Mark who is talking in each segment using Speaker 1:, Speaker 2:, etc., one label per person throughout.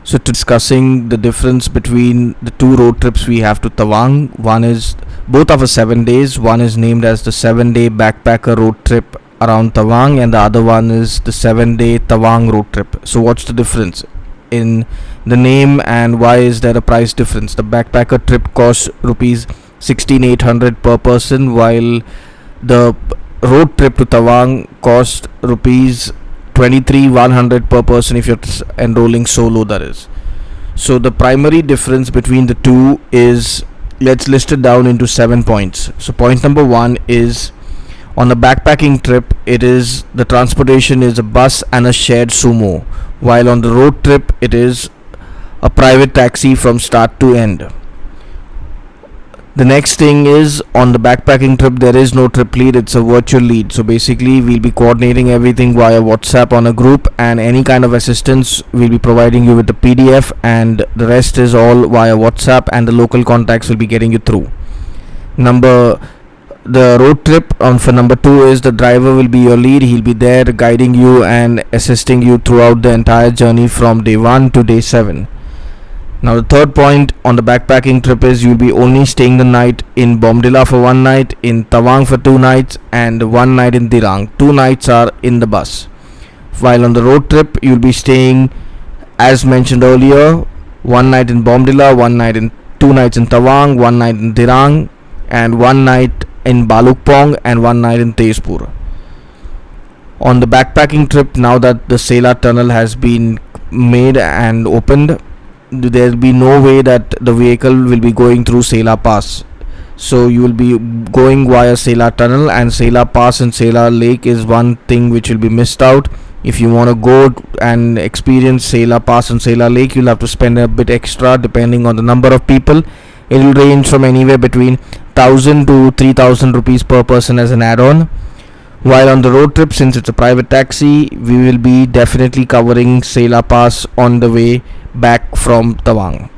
Speaker 1: So discussing the difference between the two road trips we have to Tawang. Both are for 7 days. One is named as the 7-day backpacker road trip around Tawang, and the other one is the 7-day Tawang road trip. So what's the difference in the name, and why is there a price difference? The backpacker trip costs rupees 16,800 per person, while the road trip to Tawang cost rupees 23,100 per person if you're enrolling solo, that is. So the primary difference between the two is, let's list it down into 7 points. So point number 1 is, on the backpacking trip, the transportation is a bus and a shared sumo, while on the road trip it is a private taxi from start to end. The next thing is, on the backpacking trip there is no trip lead, it's a virtual lead. So basically we'll be coordinating everything via WhatsApp on a group, and any kind of assistance we'll be providing you with the PDF, and the rest is all via WhatsApp, and the local contacts will be getting you through. The road trip for number 2 is, the driver will be your lead. He'll be there guiding you and assisting you throughout the entire journey from day 1 to day 7. Now the third point on the backpacking trip is, you'll be only staying the night in Bomdila for 1 night, in Tawang for 2 nights, and 1 night in Dirang. 2 nights are in the bus. While on the road trip you'll be staying, as mentioned earlier, 1 night in Bomdila, 2 nights in Tawang, 1 night in Dirang, and 1 night in Balukpong, and 1 night in Tezpur. On the backpacking trip, now that the Sela tunnel has been made and opened, there will be no way that the vehicle will be going through Sela Pass. So you will be going via Sela tunnel, and Sela Pass and Sela Lake is one thing which will be missed out. If you want to go and experience Sela Pass and Sela Lake, you'll have to spend a bit extra depending on the number of people. It will range from anywhere between 1,000 to 3,000 rupees per person as an add-on. While on the road trip, since it's a private taxi, we will be definitely covering Sela Pass on the way back from Tawang.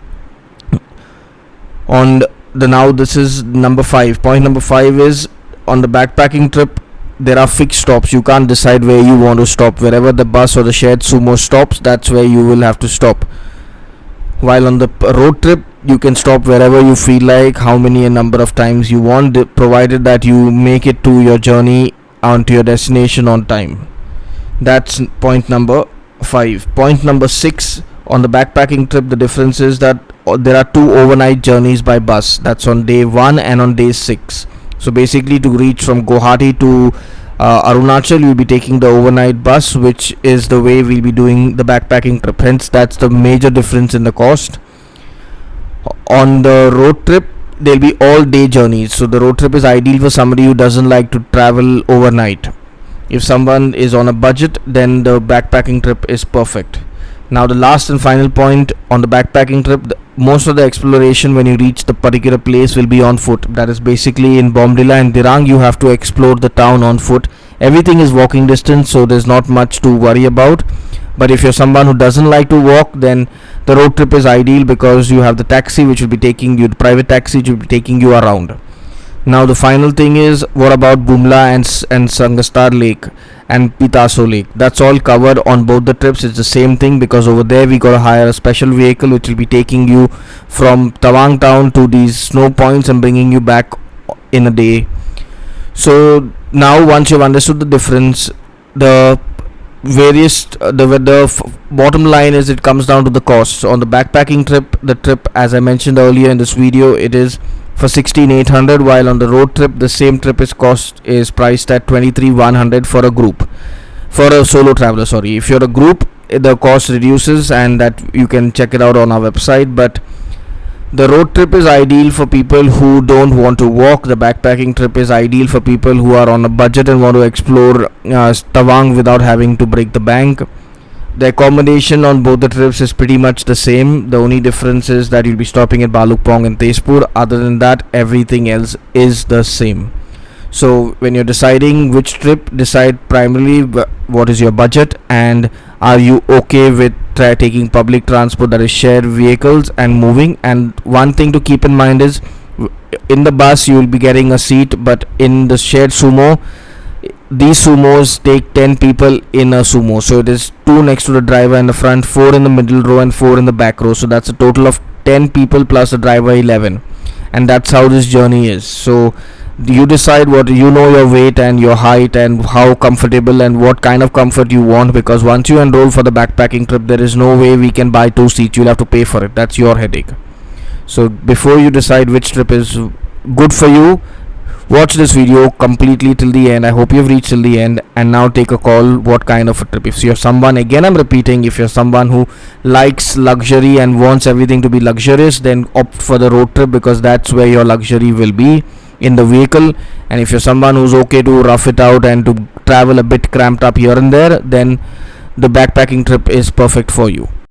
Speaker 1: Now this is number 5. Point number 5 is, on the backpacking trip there are fixed stops. You can't decide where you want to stop. Wherever the bus or the shared sumo stops, that's where you will have to stop. While on the road trip, you can stop wherever you feel like, how many a number of times you want, provided that you make it to your journey onto your destination on time. That's point number 5. Point number 6, on the backpacking trip, the difference is that there are 2 overnight journeys by bus. That's on day 1 and on day 6. So basically, to reach from Guwahati to Arunachal, you'll be taking the overnight bus, which is the way we'll be doing the backpacking trip. Hence, that's the major difference in the cost. On the road trip, there'll be all day journeys. So the road trip is ideal for somebody who doesn't like to travel overnight. If someone is on a budget, then the backpacking trip is perfect. Now the last and final point, on the backpacking trip, most of the exploration when you reach the particular place will be on foot. That is basically in Bomdila and Dirang, you have to explore the town on foot. Everything is walking distance, so there's not much to worry about. But if you're someone who doesn't like to walk, then the road trip is ideal, because you have the taxi which will be taking you, the private taxi which will be taking you around. Now the final thing is, what about Bumla and Sangastar Lake and Pitaso Lake? That's all covered on both the trips. It's the same thing, because over there we got to hire a special vehicle which will be taking you from Tawang town to these snow points and bringing you back in a day. So now, once you've understood the difference, the bottom line is, it comes down to the cost. So on the backpacking trip, the trip, as I mentioned earlier in this video, it is for 16,800, while on the road trip, the same trip is priced at 23,100 for a group, for a solo traveler. Sorry, if you're a group, the cost reduces, and that you can check it out on our website. But the road trip is ideal for people who don't want to walk. The backpacking trip is ideal for people who are on a budget and want to explore Tawang without having to break the bank. The accommodation on both the trips is pretty much the same. The only difference is that you'll be stopping at Balukpong and Tezpur. Other than that, everything else is the same. So when you're deciding which trip, decide primarily what is your budget, and are you okay with taking public transport, that is shared vehicles, and moving. And one thing to keep in mind is, in the bus you will be getting a seat, but in the shared sumo these sumos take 10 people in a sumo, so it is 2 next to the driver in the front, 4 in the middle row, and 4 in the back row. So that's a total of 10 people plus the driver, 11. And that's how this journey is. So you decide what, you know, your weight and your height and how comfortable and what kind of comfort you want, because once you enroll for the backpacking trip, there is no way we can buy 2 seats. You'll have to pay for it. That's your headache. So before you decide which trip is good for you, watch this video completely till the end. I hope you've reached till the end, and now take a call what kind of a trip. If you're someone, again I'm repeating, if you're someone who likes luxury and wants everything to be luxurious, then opt for the road trip, because that's where your luxury will be, in the vehicle. And if you're someone who's okay to rough it out and to travel a bit cramped up here and there, then the backpacking trip is perfect for you.